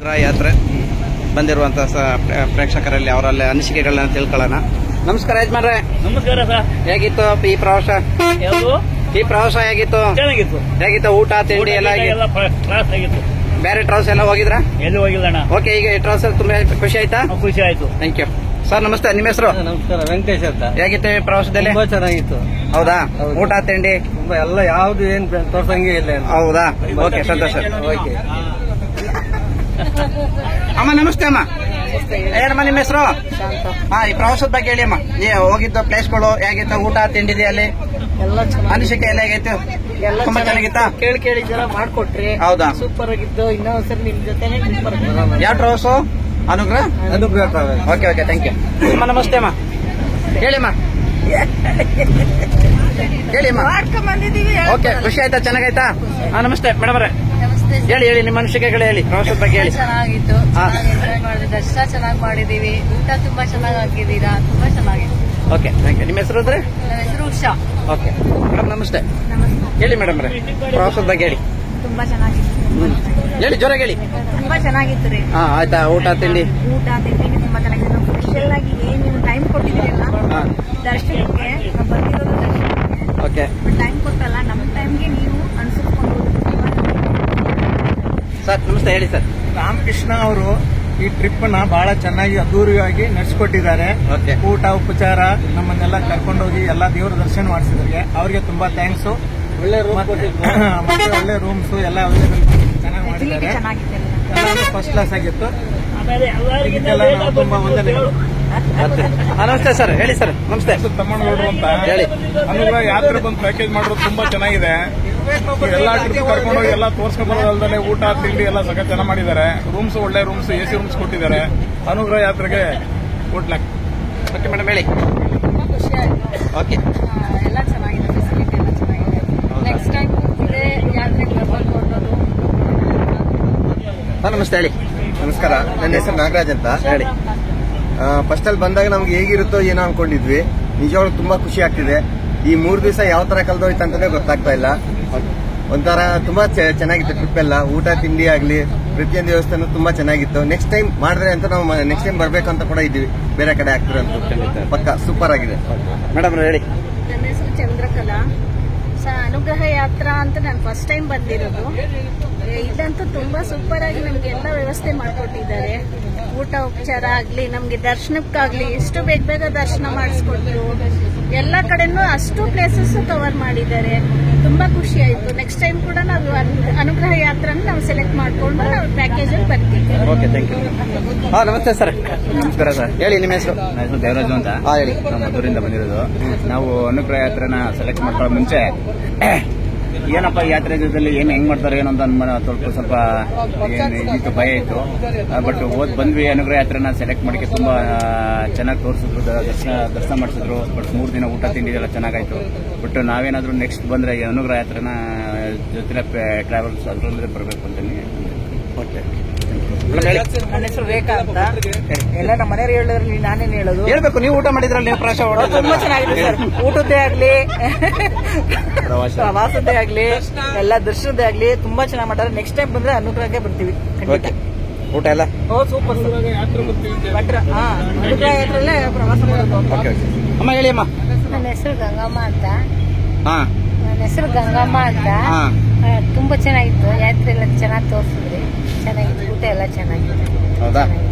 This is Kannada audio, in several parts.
ಯಾತ್ರೆ ಬಂದಿರುವಂತಹ ಪ್ರೇಕ್ಷಕರಲ್ಲಿ ಅವರಲ್ಲಿ ಅನಿಸಿಕೆಗಳನ್ನ ತಿಳ್ಕೊಳ್ಳೋಣ. ನಮಸ್ಕಾರ ಯಜಮಾನ್ರೆ. ನಮಸ್ಕಾರ ಸರ್. ಹೇಗಿತ್ತು ಈ ಪ್ರವಾಸ? ಈ ಪ್ರವಾಸ ಹೇಗಿತ್ತು? ಚೆನ್ನಾಗಿತ್ತು. ಹೇಗಿತ್ತು ಊಟ ತಿಂಡಿ ಎಲ್ಲ? ಕ್ಲಾಸ್ ಆಗಿತ್ತು. ಬೇರೆ ಟ್ರಾವೆಲ್ಸ್ ಎಲ್ಲ ಹೋಗಿದ್ರಾ? ಎಲ್ಲೂ ಹೋಗಿಲ್ಲಣ್ಣ. ಓಕೆ, ಈಗ ಈ ಟ್ರಾವೆಲ್ಸ್ ತುಂಬಾ ಖುಷಿ ಆಯ್ತಾ? ಖುಷಿ ಆಯ್ತು. Thank you sir. ನಮಸ್ತೆ, ನಿಮ್ಮ ಹೆಸರು? ನಮಸ್ಕಾರ, ವೆಂಕಟೇಶ್ ಅಂತ. ಹೇಗಿತ್ತು ಈ ಪ್ರವಾಸದಲ್ಲಿ? ತುಂಬಾ ಚೆನ್ನಾಗಿತ್ತು. ಹೌದಾ? ಊಟ ತಿಂಡಿ ತುಂಬಾ ಎಲ್ಲ ಯಾವ್ದು ಏನ್ ತೋರ್ಸಂಗೆ ಇಲ್ಲ. ಹೌದಾ? ಓಕೆ, ಸಂತೋಷ. ಓಕೆ ಅಮ್ಮ ನಮಸ್ತೆ. ಅಮ್ಮ ಏನಮ್ಮ ನಿಮ್ಮ ಹೆಸರು? ಹಾ, ಈ ಪ್ರವಾಸದ ಬಗ್ಗೆ ಹೇಳಿ ಅಮ್ಮ. ಹೋಗಿದ್ದು ಪ್ಲೇಸ್ಗಳು ಹೇಗಿತ್ತು? ಊಟ ತಿಂಡಿದೆ ಅಲ್ಲಿ ಅನಿಸಿಕೆ ಎಲ್ಲ ಹೇಗಿತ್ತು? ತುಂಬಾ ಚೆನ್ನಾಗಿತ್ತಾ? ಕೇಳಿದೆಲ್ಲ ಮಾಡ್ಕೊಟ್ರಿ. ಹೌದಾ? ಸೂಪರ್ ಆಗಿದ್ದು. ಇನ್ನೊಂದ್ಸರಿ ನಿಮ್ ಜೊತೆನೆ ಯಾವ ಟ್ರಾವೆಲ್ಸ್? ಅನುಗ್ರಹ. ಓಕೆ ಓಕೆ, ಥ್ಯಾಂಕ್ ಯು ಅಮ್ಮ. ನಮಸ್ತೆ ಅಮ್ಮ. ಹೇಳಿಮ್ಮ. ಹೇಳಿಮ್ಮ. ಓಕೆ, ಖುಷಿ ಆಯ್ತಾ? ಚೆನ್ನಾಗಾಯ್ತಾ? ಹಾ, ನಮಸ್ತೆ ಮೇಡಮ್ ಅವರೇ. ಹೇಳಿ ಹೇಳಿ, ನಿಮ್ಮ ಅನಿಸಿಕೆಗಳು ಹೇಳಿ, ಪ್ರವಾಸದ ಬಗ್ಗೆ ಹೇಳಿ. ಚೆನ್ನಾಗಿತ್ತು. ಎಂಜಾಯ್ ಮಾಡಿದ್ವಿ. ದರ್ಶನ ಚೆನ್ನಾಗಿ ಮಾಡಿದೀವಿ. ಊಟ ತುಂಬಾ ಚೆನ್ನಾಗಿ ಹಾಕಿದೀರಾ. ತುಂಬಾ ಚೆನ್ನಾಗಿತ್ತು. Okay, thank you. ನಿಮ್ಮ ಹೆಸರು ಅಂದ್ರೆ? ನನ್ನ ಹೆಸರು ಉಷಾ. ಓಕೆ ಮೇಡಮ್, ನಮಸ್ತೆ. ಹೇಳಿ ಮೇಡಮ್ ಅವರೇ, ಪ್ರವಾಸದ ಬಗ್ಗೆ ಹೇಳಿ. ತುಂಬಾ ಚೆನ್ನಾಗಿತ್ತು. ಹೇಳಿ, ಜೋರಾಗಿ ಹೇಳಿ. ತುಂಬಾ ಚೆನ್ನಾಗಿತ್ತು ರೀ. ಹಾ, ಆಯ್ತಾ? ಊಟ ತಿಂಡಿ ತುಂಬಾ ಚೆನ್ನಾಗಿತ್ತು. ಸ್ಪೆಷಲ್ ಆಗಿ ನೀವು ಟೈಮ್ ಕೊಟ್ಟಿದ್ದೀರಲ್ಲ ದರ್ಶನಕ್ಕೆ, ಬಂದಿರೋದು ದರ್ಶನ. ಓಕೆ, ಟೈಮ್ ಕೊಟ್ಟಲ್ಲ, ನಮ್ಮ ಟೈಮ್ಗೆ ನೀವು ಅನ್ಸಿಸ್ಕೊಂಡು. ಸರ್ ನಮಸ್ತೆ, ಹೇಳಿ ಸರ್. ರಾಮಕೃಷ್ಣ ಅವರು ಈ ಟ್ರಿಪ್ ನ ಬಹಳ ಚೆನ್ನಾಗಿ ಅದ್ದೂರಿಯಾಗಿ ನಡೆಸಿಕೊಟ್ಟಿದ್ದಾರೆ. ಊಟ ಉಪಚಾರ ನಮ್ಮನ್ನೆಲ್ಲ ಕರ್ಕೊಂಡೋಗಿ ಎಲ್ಲಾ ದೇವರ ದರ್ಶನ ಮಾಡಿಸಿದ್ರೆ ಅವ್ರಿಗೆ ತುಂಬಾ ಥ್ಯಾಂಕ್ಸ್. ಒಳ್ಳೆ ಒಳ್ಳೆ ರೂಮ್ಸ್ ಎಲ್ಲ ಚೆನ್ನಾಗಿ ಮಾಡಿದ್ದಾರೆ. ಎಲ್ಲಾನು ಫಸ್ಟ್ ಕ್ಲಾಸ್ ಆಗಿತ್ತು. ತುಂಬಾ ವಂದನೆಗಳು. ನಮಸ್ತೆ ಸರ್, ಹೇಳಿ ಸರ್. ನಮಸ್ತೆ. ತಮ್ಮಣ್ಣಗೌಡರು ಅಂತ ಹೇಳಿ. ಅನುಗ್ರಹ ಯಾತ್ರೆ ಬಂದು ಪ್ಯಾಕೇಜ್ ಮಾಡೋದು ತುಂಬಾ ಚೆನ್ನಾಗಿದೆ. ಎಲ್ಲಾ ಟ್ರಿಪ್ ಕರ್ಕೊಂಡೋಗಿ ಎಲ್ಲ ತೋರ್ಸ್ಕೊಂಡ್ ಬರೋದಲ್ದೇ ಊಟ ತಿಂಡಿ ಎಲ್ಲ ಸಖತ್ ಚೆನ್ನಾಗಿ ಮಾಡಿದ್ದಾರೆ. ರೂಮ್ಸ್ ಒಳ್ಳೆ ರೂಮ್ಸ್, ಎಸಿ ರೂಮ್ಸ್ ಕೊಟ್ಟಿದ್ದಾರೆ. ಅನುಗ್ರಹ ಯಾತ್ರೆಗೆ ಗುಡ್ ಲಕ್. ಓಕೆ ಮೇಡಮ್, ಹೇಳಿ. ಖುಷಿ ಆಯ್ತು. ಓಕೆ, ಎಲ್ಲ ಚೆನ್ನಾಗಿದೆ. ಫೆಸಿಲಿಟಿ ಎಲ್ಲ ಚೆನ್ನಾಗಿದೆ. ನೆಕ್ಸ್ಟ್ ಟೈಮ್ ಇದೇ ಯಾತ್ರೆಗೆ ಬರ್ಬೇಕು ಅನ್ನೋದು. ನಮಸ್ತೆ, ಹೇಳಿ. ನಮಸ್ಕಾರ, ನನ್ನ ಹೆಸರು ನಾಗರಾಜ್ ಅಂತ. ಹೇಳಿ. ಫಸ್ಟ್ ಅಲ್ಲಿ ಬಂದಾಗ ನಮ್ಗೆ ಹೇಗಿರುತ್ತೋ ಏನೋ ಅನ್ಕೊಂಡಿದ್ವಿ. ನಿಜವಾಗ್ಲೂ ತುಂಬಾ ಖುಷಿ ಆಗ್ತಿದೆ. ಈ 3 ದಿವಸ ಯಾವ ತರ ಕಳೆದೋಯ್ತು ಅಂತಾನೆ ಗೊತ್ತಾಗ್ತಾ ಇಲ್ಲ. ಒಂಥರ ತುಂಬಾ ಚೆನ್ನಾಗಿತ್ತು ಟ್ರಿಪ್ ಎಲ್ಲ. ಊಟ ತಿಂಡಿ ಆಗ್ಲಿ, ಪ್ರತಿಯೊಂದು ವ್ಯವಸ್ಥೆನೂ ತುಂಬಾ ಚೆನ್ನಾಗಿತ್ತು. ನೆಕ್ಸ್ಟ್ ಟೈಮ್ ಮಾಡಿದ್ರೆ ಅಂತ ನಾವು ನೆಕ್ಸ್ಟ್ ಟೈಮ್ ಬರ್ಬೇಕು ಅಂತ ಕೂಡ ಇದ್ವಿ. ಬೇರೆ ಕಡೆ ಆಗ್ತಿರಂತ ಪಕ್ಕ ಸೂಪರ್ ಆಗಿದೆ. ಮೇಡಮ್ ಹೇಳಿ. ನನ್ನ ಹೆಸರು ಚಂದ್ರಕಲಾ. ಅನುಗ್ರಹ ಯಾತ್ರಾ ಅಂತ ನಾನು ಫಸ್ಟ್ ಟೈಮ್ ಬಂದಿರೋದು. ಇದಂತೂ ತುಂಬಾ ಸೂಪರ್ ಆಗಿ ನಮ್ಗೆ ಎಲ್ಲ ವ್ಯವಸ್ಥೆ ಮಾಡಿಕೊಟ್ಟಿದ್ದಾರೆ. ಊಟ ಉಪಚಾರ ಆಗ್ಲಿ, ನಮ್ಗೆ ದರ್ಶನಕ್ಕಾಗ್ಲಿ ಎಷ್ಟು ಬೇಗ ದರ್ಶನ ಮಾಡಿಸ್ಕೊಟ್ರು. ಎಲ್ಲ ಕಡೆನೂ ಅಷ್ಟು ಪ್ಲೇಸಸ್ ಕವರ್ ಮಾಡಿದ್ದಾರೆ. ತುಂಬಾ ಖುಷಿ ಆಯ್ತು. ನೆಕ್ಸ್ಟ್ ಟೈಮ್ ಕೂಡ ನಾವು ಅನುಗ್ರಹ ಯಾತ್ರಾನ ನಾವು ಸೆಲೆಕ್ಟ್ ಮಾಡ್ಕೊಂಡು ನಾವು ಪ್ಯಾಕೇಜ್ ಅಲ್ಲಿ ಬರ್ತೀವಿ. Okay, thank you. ಹಾ, ನಮಸ್ತೆ ಸರ್. ನಮಸ್ಕಾರ ಸರ್. ಹೇಳಿ, ನಿಮ್ಮ ಹೆಸರು? ನನ್ನ ಹೆಸರು ದೇವರಾಜು ಅಂತ. ಹೇಳಿ. ನಾವು ಮದ್ದೂರಿಂದ ಬಂದಿರೋದು. ನಾವು ಅನುಗ್ರಹ ಯಾತ್ರೆನ ಸೆಲೆಕ್ಟ್ ಮಾಡ್ಕೊಳ್ಳೋ ಮುಂಚೆ ಏನಪ್ಪ ಈ ಯಾತ್ರೆ ಜೊತೆಲಿ ಹೆಂಗ್ ಮಾಡ್ತಾರೆ ಏನೋ ಅಂತ ಸ್ವಲ್ಪ ಇದಿತ್ತು, ಭಯ ಇತ್ತು. ಬಟ್ ಬಂದ್ವಿ. ಅನುಗ್ರಹ ಯಾತ್ರೆನ ಸೆಲೆಕ್ಟ್ ಮಾಡಕ್ಕೆ ತುಂಬಾ ಚೆನ್ನಾಗಿ ತೋರಿಸಿದ್ರು, ದರ್ಶನ ಮಾಡಿಸಿದ್ರು. ಬಟ್ 3 ದಿನ ಊಟ ತಿಂಡಿ ಎಲ್ಲ ಚೆನ್ನಾಗಾಯ್ತು. ಬಟ್ ನಾವೇನಾದ್ರೂ ನೆಕ್ಸ್ಟ್ ಬಂದ್ರೆ ಈ ಅನುಗ್ರಹ ಯಾತ್ರೆನ ಜೊತೆ ಟ್ರಾವೆಲ್ಸ್ ಅದ್ರಲ್ಲೇ ಬರಬೇಕು ಅಂತೀನಿ. ಓಕೆ, ನನ್ನ ಹೆಸರು ರೇಖಾ ಅಂತ. ಎಲ್ಲ ನಮ್ಮ ಮನೆಯವ್ರು ಹೇಳಿದ್ರಲ್ಲಿ ನಾನೇನ್ ಹೇಳೋದು. ಹೇಳ್ಬೇಕು, ನೀವು ಊಟ ಮಾಡಿದ್ರಲ್ಲಿ ನೀವು ಪ್ರವಾಸ ತುಂಬಾ ಚೆನ್ನಾಗಿದೆ ಸರ್. ಊಟದ್ದೇ ಆಗ್ಲಿ, ಪ್ರವಾಸದ್ದೇ ಆಗ್ಲಿ, ಎಲ್ಲ ದರ್ಶನದ್ದೇ ಆಗ್ಲಿ ತುಂಬಾ ಚೆನ್ನಾಗಿ ಮಾಡ್ತಾರೆ. ನೆಕ್ಸ್ಟ್ ಟೈಮ್ ಬಂದ್ರೆ ಅನುಗ್ರಹಕ್ಕೆ ಬರ್ತೀವಿ. ಊಟ ಎಲ್ಲ ಸೂಪರ್ ಬಟ್ರ. ಅನುಗ್ರಹ ಯಾತ್ರಲ್ಲೇ ಪ್ರವಾಸ ಮಾಡೋದು. ಅಮ್ಮ ಹೇಳಿ. ಅಮ್ಮ ನನ್ನ ಹೆಸರು ಗಂಗಮ್ಮ ಅಂತ. ಹಾ, ನನ್ನ ಹೆಸರು ಗಂಗಮ್ಮ ಅಂತ. ಹಾ, ತುಂಬಾ ಚೆನ್ನಾಗಿತ್ತು. ಯಾತ್ರೆ ಎಲ್ಲ ಚೆನ್ನಾಗಿ ತೋರಿಸಿದ್ರಿ. ಚೆನ್ನಾಗಿತ್ತು. ಊಟ ಎಲ್ಲ ಚೆನ್ನಾಗಿದೆ. ಹೌದಾ?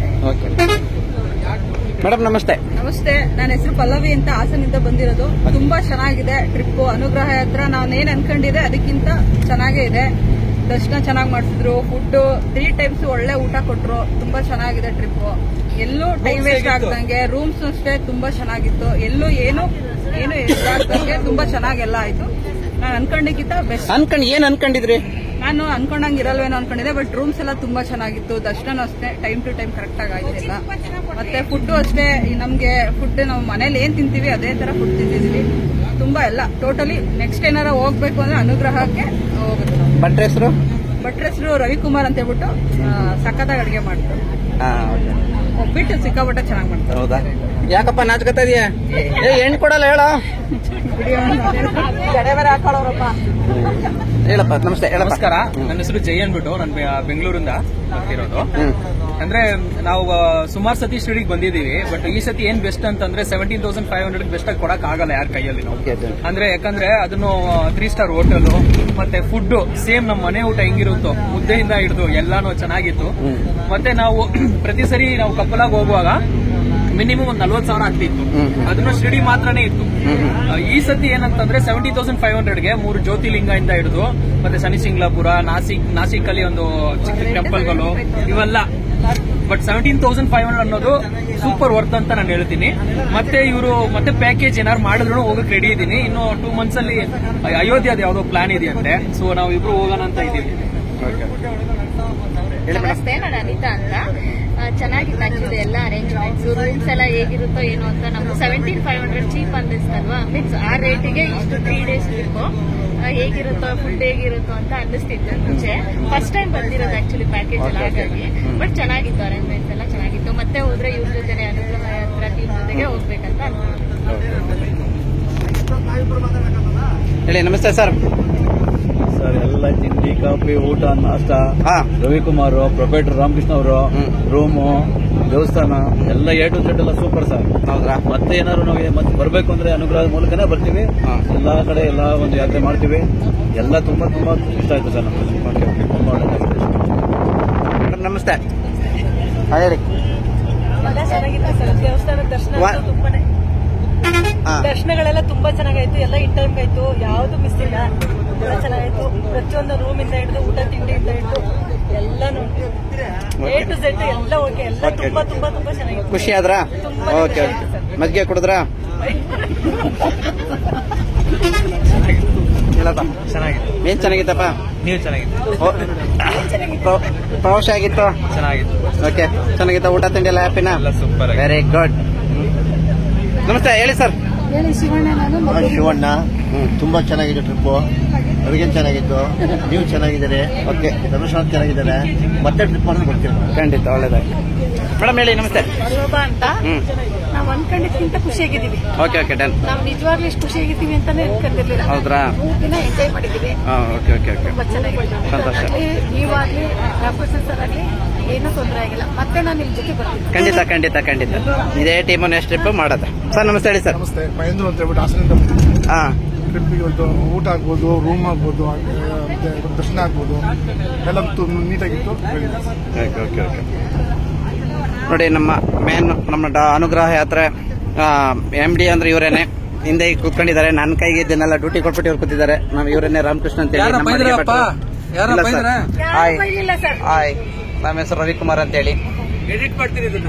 ಓಕೆ ಮೇಡಮ್, ನಮಸ್ತೆ. ನಮಸ್ತೆ, ನನ್ನ ಹೆಸರು ಪಲ್ಲವಿ ಅಂತ. ಹಾಸನಿಂದ ಬಂದಿರೋದು. ತುಂಬಾ ಚೆನ್ನಾಗಿದೆ ಟ್ರಿಪ್. ಅನುಗ್ರಹ ಯಾತ್ರಾ ನಾನೇನ್ ಅನ್ಕೊಂಡಿದೆ ಅದಕ್ಕಿಂತ ಚೆನ್ನಾಗೇ ಇದೆ. ದರ್ಶನ ಚೆನ್ನಾಗಿ ಮಾಡಿಸಿದ್ರು. ಫುಡ್ 3 ಟೈಮ್ಸ್ ಒಳ್ಳೆ ಊಟ ಕೊಟ್ರು. ತುಂಬಾ ಚೆನ್ನಾಗಿದೆ ಟ್ರಿಪ್. ಎಲ್ಲೂ ಟೈಮ್ ವೇಸ್ಟ್ ಆಗ್ದಂಗೆ. ರೂಮ್ಸ್ ಅಷ್ಟೇ ತುಂಬಾ ಚೆನ್ನಾಗಿತ್ತು. ಎಲ್ಲೂ ಏನು ಆಗ್ದಂಗೆ ತುಂಬಾ ಚೆನ್ನಾಗೆಲ್ಲ ಆಯ್ತು. ನಾನು ಅನ್ಕೊಂಡಿಕ್ಕಿಂತ ಬೆಸ್ಟ್. ಏನ್ ಅನ್ಕೊಂಡಿದ್ರಿ? ನಾನು ಅನ್ಕೊಂಡಂಗೆ ಇರಲ್ವೇನೋ ಅನ್ಕೊಂಡಿದ್ದೆ. ಬಟ್ ರೂಮ್ಸ್ ಎಲ್ಲ ತುಂಬಾ ಚೆನ್ನಾಗಿತ್ತು. ದರ್ಶನ ಅಷ್ಟೇ ಟೈಮ್ ಟು ಟೈಮ್ ಕರೆಕ್ಟ್ ಆಗಿ ಆಗಿಲ್ಲ. ಮತ್ತೆ ಫುಡ್ ಅಷ್ಟೇ, ನಮ್ಗೆ ಫುಡ್ ನಾವು ಮನೇಲಿ ಏನ್ ತಿಂತೀವಿ ಅದೇ ತರ ಫುಡ್ ತಿಂತಿದ್ವಿ. ತುಂಬಾ ಎಲ್ಲ ಟೋಟಲಿ ನೆಕ್ಸ್ಟ್ ಏನಾರ ಹೋಗ್ಬೇಕು ಅಂದ್ರೆ ಅನುಗ್ರಹಕ್ಕೆ ಹೋಗುತ್ತೆ. ಭಟ್ರ ಹೆಸರು ರವಿಕುಮಾರ್ ಅಂತ ಹೇಳ್ಬಿಟ್ಟು ಸಖತ್ತಾಗಿ ಅಡಿಗೆ ಮಾಡ್ತಾರೆ. ಒಬ್ಬಿಟ್ಟು ಸಿಕ್ಕಾಪಟ್ಟೆ ಚೆನ್ನಾಗಿ ಮಾಡ್ತಾರೆ. ಹೌದಾ? ಯಾಕಪ್ಪ ನಾಚ್ಕೊತಾ ಇದೀಯಾ? ಹೆಣ್ಣು ಕೊಡಲ್ಲ ಹೇಳೋ. ಹಾಕೊಳ್ಳೋರಪ್ಪ. ಹೇಳಪ್ಪ. ನಮಸ್ತೆ, ಹೇಳಪ್ಪ. ನಮಸ್ಕಾರ. ನನ್ನ ಹೆಸರು ಜೈ ಅನ್ಬಿಟ್ಟು, ನಾನು ಬೆಂಗಳೂರಿಂದ ಬರ್ತಿರೋದು. ಅಂದ್ರೆ ನಾವು ಸುಮಾರು ಸತಿ ಶಿರಡಿಗೆ ಬಂದಿದ್ದೀವಿ. ಬಟ್ ಈ ಸತಿ ಏನ್ ಬೆಸ್ಟ್ ಅಂತಂದ್ರೆ 17,500 ಬೆಸ್ಟ್ ಆಗಿ ಕೊಡಕ್ ಆಗಲ್ಲ ಯಾರ ಕೈಯಲ್ಲಿ ನಾವು. ಅಂದ್ರೆ ಯಾಕಂದ್ರೆ ಅದನ್ನು 3 ಸ್ಟಾರ್ ಹೋಟೆಲ್ ಮತ್ತೆ ಫುಡ್ ಸೇಮ್ ನಮ್ಮ ಮನೆ ಊಟ ಹೆಂಗಿರುತ್ತೋ ಮುದ್ದೆಯಿಂದ ಹಿಡಿದು ಎಲ್ಲಾನು ಚೆನ್ನಾಗಿತ್ತು. ಮತ್ತೆ ನಾವು ಪ್ರತಿ ಸರಿ ನಾವು ಕಪ್ಪಲಾಗಿ ಹೋಗುವಾಗ ಮಿನಿಮಮ್ ಒಂದು 40,000 ಆಗ್ತಿತ್ತು. ಅದನ್ನು ಶಿರಡಿ ಮಾತ್ರನೇ ಇತ್ತು. ಈ ಸತಿ ಏನಂತಂದ್ರೆ 70,500ಗೆ 3 ಜ್ಯೋತಿರ್ಲಿಂಗ ಇಂದ ಹಿಡಿದು ಮತ್ತೆ ಶನಿಸಿಂಗ್ಲಾಪುರ, ನಾಸಿಕ್ ಅಲ್ಲಿ ಒಂದು ಚಿಕ್ಕ ಟೆಂಪಲ್ಗಳು ಇವೆಲ್ಲ. ಬಟ್ 17,500 ಅನ್ನೋದು ಸೂಪರ್ ವರ್ತ್ ಅಂತ ನಾನು ಹೇಳ್ತೀನಿ. ಮತ್ತೆ ಇವರು ಮತ್ತೆ ಪ್ಯಾಕೇಜ್ ಏನಾರು ಮಾಡಿದ್ರು ಹೋಗಕ್ ರೆಡಿ ಇದ್ದೀನಿ. ಇನ್ನು 2 ಮಂತ್ಸ್ ಅಲ್ಲಿ ಅಯೋಧ್ಯೆ ಯಾವ್ದೋ ಪ್ಲಾನ್ ಇದೆಯಂತೆ. ಸೊ ನಾವು ಇಬ್ರು ಹೋಗೋಣ ಅಂತ ಇದ್ದೀವಿ. ನಮಸ್ತೆ, ನಾನು ಅನಿತಾ ಅಂತ. ಚೆನ್ನಾಗಿತ್ತು ಆಕ್ಚುಲಿ ಎಲ್ಲ ಅರೇಂಜ್ಮೆಂಟ್ಸ್, ರೂಮ್ಸ್ ಎಲ್ಲ ಹೇಗಿರುತ್ತೋ ಏನೋ ಅಂತ. ನಮ್ಗೆ 17,500 ಚೀಪ್ ಅನ್ನಿಸ್ತಲ್ವಾ, ಮೀನ್ಸ್ ಆ ರೇಟಿಗೆ ಇಷ್ಟು 3 ಡೇಸ್ ಇರ್ಬೇಕು. ಹೇಗಿರುತ್ತೋ ಫುಡ್ ಹೇಗಿರುತ್ತೋ ಅಂತ ಅನ್ನಿಸ್ತಿತ್ತು ಮುಂಚೆ. ಫಸ್ಟ್ ಟೈಮ್ ಬಂದಿರೋದು ಆಕ್ಚುಲಿ ಪ್ಯಾಕೇಜ್ ಎಲ್ಲ, ಹಾಗಾಗಿ. ಬಟ್ ಚೆನ್ನಾಗಿತ್ತು, ಅರೇಂಜ್ಮೆಂಟ್ಸ್ ಎಲ್ಲ ಚೆನ್ನಾಗಿತ್ತು. ಮತ್ತೆ ಹೋದ್ರೆ ಇವ್ರ ಜೊತೆ ಅನುಗ್ರಹ ಯಾತ್ರಾ ಟೀಮ್ ಜೊತೆಗೆ ಹೋಗ್ಬೇಕಂತ ಹೇಳಿ. ನಮಸ್ತೆ ಸರ್. ಸರ್, ಎಲ್ಲ ತಿಂಡಿ, ಕಾಫಿ, ಊಟ, ನಾಷ್ಟ, ರವಿಕುಮಾರ್, ಪ್ರೊಫೇಟರ್ ರಾಮಕೃಷ್ಣ ಅವರು, ರೂಮು, ದೇವಸ್ಥಾನ ಎಲ್ಲ A to Z ಎಲ್ಲ ಸೂಪರ್ ಸರ್. ಹೌದ್ರಾ? ಮತ್ತೆ ಏನಾದ್ರು ನಾವು ಮತ್ತೆ ಬರಬೇಕು ಅಂದ್ರೆ ಅನುಗ್ರಹದ ಮೂಲಕನೇ ಬರ್ತೀವಿ. ಎಲ್ಲಾ ಕಡೆ ಎಲ್ಲ ಒಂದು ಯಾತ್ರೆ ಮಾಡ್ತೀವಿ. ಎಲ್ಲ ತುಂಬಾ ತುಂಬಾ ಇಷ್ಟ ಆಯ್ತು ಸರ್ ನಮಗೆ. ತುಂಬಾ ಒಳ್ಳೆದಾಗಿದೆ. ನಮಸ್ತೆ, ಹೇಳಿ. ಚೆನ್ನಾಗಿತ್ತು ಸರ್. ದೇವಸ್ಥಾನದ ದರ್ಶನಗಳೆಲ್ಲ ತುಂಬಾ ಚೆನ್ನಾಗಾಯ್ತು. ಎಲ್ಲ ಇನ್ ಟೈಮ್ ಆಯ್ತು, ಯಾವ್ದು ಮಿಸ್ ಇಲ್ಲ. ಎಲ್ಲ ಚೆನ್ನಾಗಾಯ್ತು. ಪ್ರತಿಯೊಂದು ರೂಮ್ ಇಂದ ಹಿಡಿದು ಊಟ ತಿಂಡಿಯಿಂದ ಹಿಡಿದು ಎಲ್ಲಾನು A to Z ಎಲ್ಲ ಓಕೆ. ಎಲ್ಲ ತುಂಬಾ ತುಂಬಾ ತುಂಬಾ ಚೆನ್ನಾಗಿತ್ತು. ಖುಷಿ ಆದ್ರಾ? ಓಕೆ. ಮಜ್ಜಿಗೆ ಕುಡಿದ್ರಾ? ಹೇಳಪ್ಪ. ಚೆನ್ನಾಗಿತ್ತು. ಏನ್ ಚೆನ್ನಾಗಿತ್ತಪ್ಪ? ನೀವು ಚೆನ್ನಾಗಿತ್ತು. ಪ್ರವಾಸ ಆಗಿತ್ತು? ಚೆನ್ನಾಗಿತ್ತು. ಓಕೆ. ಚೆನ್ನಾಗಿತ್ತ? ಊಟ ತಿಂಡಿ ಎಲ್ಲ ಹ್ಯಾಪಿನಾ? ಸೂಪರ್. Very good. ನಮಸ್ತೆ, ಹೇಳಿ ಸರ್. ಶಿವಣ್ಣ, ತುಂಬಾ ಚೆನ್ನಾಗಿದೆ ಟ್ರಿಪ್. ಅವ್ರಿಗೆ ಚೆನ್ನಾಗಿತ್ತು, ನೀವು ಚೆನ್ನಾಗಿದ್ದಾರೆ. ಓಕೆ, ಧರ್ಮಸ್ಥಳ ಚೆನ್ನಾಗಿದ್ದಾರೆ. ಮತ್ತೆ ಟ್ರಿಪ್ ಮಾಡೋದು ಬರ್ತೀವಿ. ಖಂಡಿತ, ಒಳ್ಳೇದಾಗಿ. ಮೇಡಮ್ ಹೇಳಿ. ನಮಸ್ತೆ. ಶೋಭಾ ಅಂತ. ನಾವು ಅನ್ಕೊಂಡಿದ್ಕಿಂತ ಖುಷಿಯಾಗಿದ್ದೀವಿ. Okay okay, done. ನಾವು ನಿಜವಾಗ್ಲೂ ಎಷ್ಟು ಖುಷಿಯಾಗಿದ್ದೀವಿ ಅಂತಾನೆ ಅನ್ಕೊಂಡಿರ್ಲಿಲ್ಲ. ಹೌದ್ರಾ? 3 ದಿನ ಎಂಜಾಯ್ ಮಾಡಿದ್ದೀವಿ. ಓಕೆ ಓಕೆ ಓಕೆ, ತುಂಬಾ ಚೆನ್ನಾಗಿದೆ. ಸಂತೋಷ. ನೀವಾಗ್ಲಿ ರಾಮಕೃಷ್ಣ ಸರ್ ಆಗ್ಲಿ ಏನೂ ತೊಂದರೆ ಆಗಿಲ್ಲ. ಮತ್ತೆ ನಾನು ನಿಮ್ ಜೊತೆ ಬರ್ತೀನಿ. ಖಂಡಿತ ಖಂಡಿತ ಖಂಡಿತ. ಇದೇ ಟೀಮು ನೆಕ್ಸ್ಟ್ ಟ್ರಿಪ್ ಮಾಡೋದು. ಸರ್ ನಮಸ್ತೆ, ಹೇಳಿ ಸರ್. ನಮಸ್ತೆ, ಮಹೇಂದ್ರ ಅಂತ ಹೇಳ್ಬಿಟ್ಟು ಹಾಸನದಿಂದ. ಹಾ, ಟ್ರಿಪ್ಪಿಗೆ ಒಂದು ಊಟ ಆಗ್ಬೋದು, ರೂಮ್ ಆಗ್ಬೋದು, ಮತ್ತೆ ದರ್ಶನ ಆಗ್ಬೋದು, ಎಲ್ಲ ನೀಟಾಗಿತ್ತು. Okay okay okay. ನೋಡಿ, ನಮ್ಮ ಮೇನ್ ನಮ್ಮ ಅನುಗ್ರಹ ಯಾತ್ರೆ MD ಅಂದ್ರೆ ಇವರೇನೆ. ಹಿಂದೆ ಕೂತ್ಕೊಂಡಿದ್ದಾರೆ. ನನ್ನ ಕೈಗೆ ಇದನ್ನೆಲ್ಲ ಡ್ಯೂಟಿ ಕೊಟ್ಬಿಟ್ಟು ಇವ್ರು ಕೂತಿದ್ದಾರೆ. ನಾವು ಇವರನ್ನೇ ರಾಮಕೃಷ್ಣ ಅಂತ ಹೇಳಿ. ಹಾಯ್, ನಮ್ಮ ಹೆಸರು ರವಿಕುಮಾರ್ ಅಂತ ಹೇಳಿ. ಎಡಿಟ್ ಮಾಡ್ತೀನಿ ಇದನ್ನ.